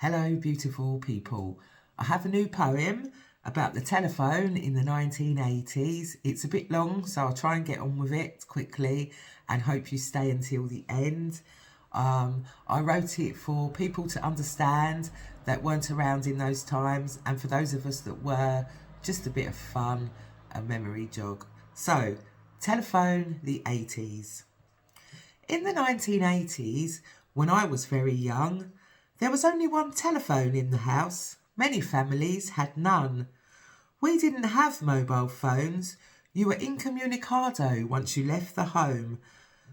Hello, beautiful people. I have a new poem about the telephone in the 1980s. It's a bit long, so I'll try and get on with it quickly and hope you stay until the end. I wrote it for people to understand that weren't around in those times, and for those of us that were, just a bit of fun, a memory jog. So, telephone, the 80s. In the 1980s, when I was very young, there was only one telephone in the house. Many families had none. We didn't have mobile phones. You were incommunicado once you left the home.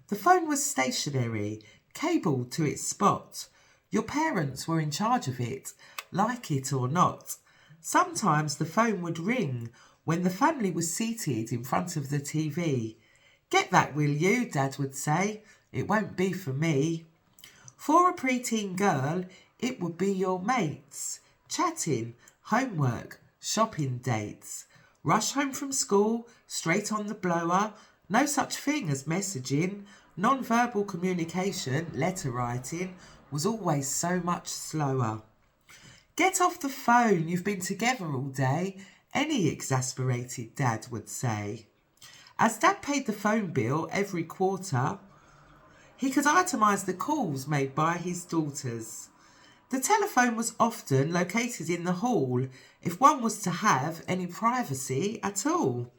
The phone was stationary, cabled to its spot. Your parents were in charge of it, like it or not. Sometimes the phone would ring when the family was seated in front of the TV. "Get that, will you?" Dad would say. "It won't be for me." For a preteen girl, it would be your mates, chatting, homework, shopping dates. Rush home from school, straight on the blower, no such thing as messaging. Non-verbal communication, letter writing, was always so much slower. "Get off the phone, you've been together all day," any exasperated dad would say. As Dad paid the phone bill every quarter, he could itemise the calls made by his daughters. The telephone was often located in the hall if one was to have any privacy at all.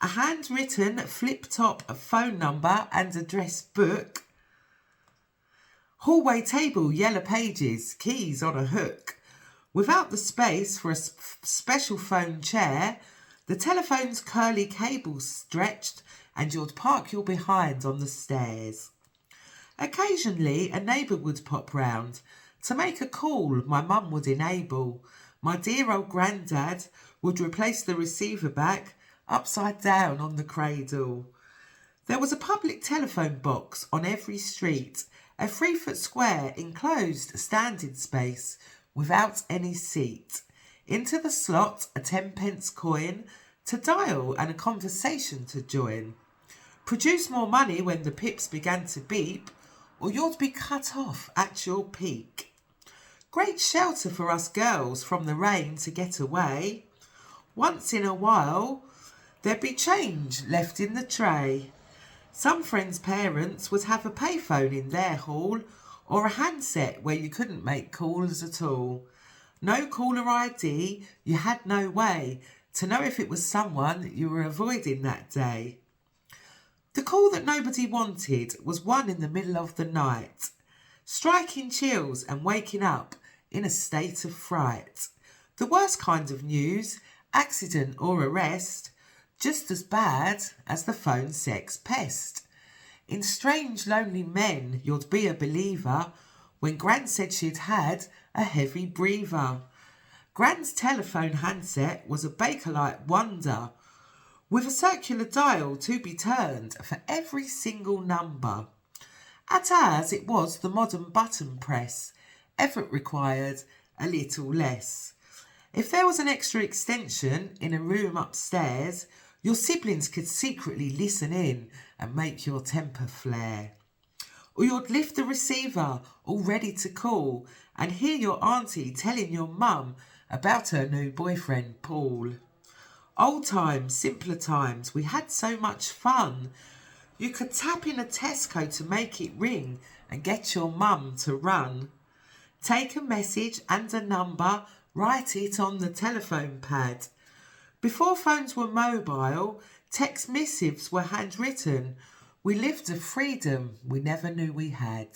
A handwritten flip-top phone number and address book. Hallway table, yellow pages, keys on a hook. Without the space for a special phone chair, the telephone's curly cable stretched and you'd park your behind on the stairs. Occasionally, a neighbour would pop round. To make a call, my mum would enable. My dear old granddad would replace the receiver back upside down on the cradle. There was a public telephone box on every street, a 3-foot square enclosed standing space without any seat. Into the slot a 10-pence coin to dial and a conversation to join. Produce more money when the pips began to beep, or you'd be cut off at your peak. Great shelter for us girls from the rain to get away. Once in a while, there'd be change left in the tray. Some friends' parents would have a payphone in their hall, or a handset where you couldn't make calls at all. No caller ID, you had no way to know if it was someone you were avoiding that day. The call that nobody wanted was one in the middle of the night, striking chills and waking up in a state of fright. The worst kind of news, accident or arrest, just as bad as the phone sex pest. In Strange Lonely Men, you'd be a believer when Gran said she'd had a heavy breather. Gran's telephone handset was a Bakelite wonder, with a circular dial to be turned for every single number. At ours it was the modern button press, effort required a little less. If there was an extra extension in a room upstairs, your siblings could secretly listen in and make your temper flare. Or you'd lift the receiver all ready to call and hear your auntie telling your mum about her new boyfriend Paul. Old times, simpler times, we had so much fun. You could tap in a Tesco to make it ring and get your mum to run. Take a message and a number, write it on the telephone pad. Before phones were mobile, text missives were handwritten. We lived a freedom we never knew we had.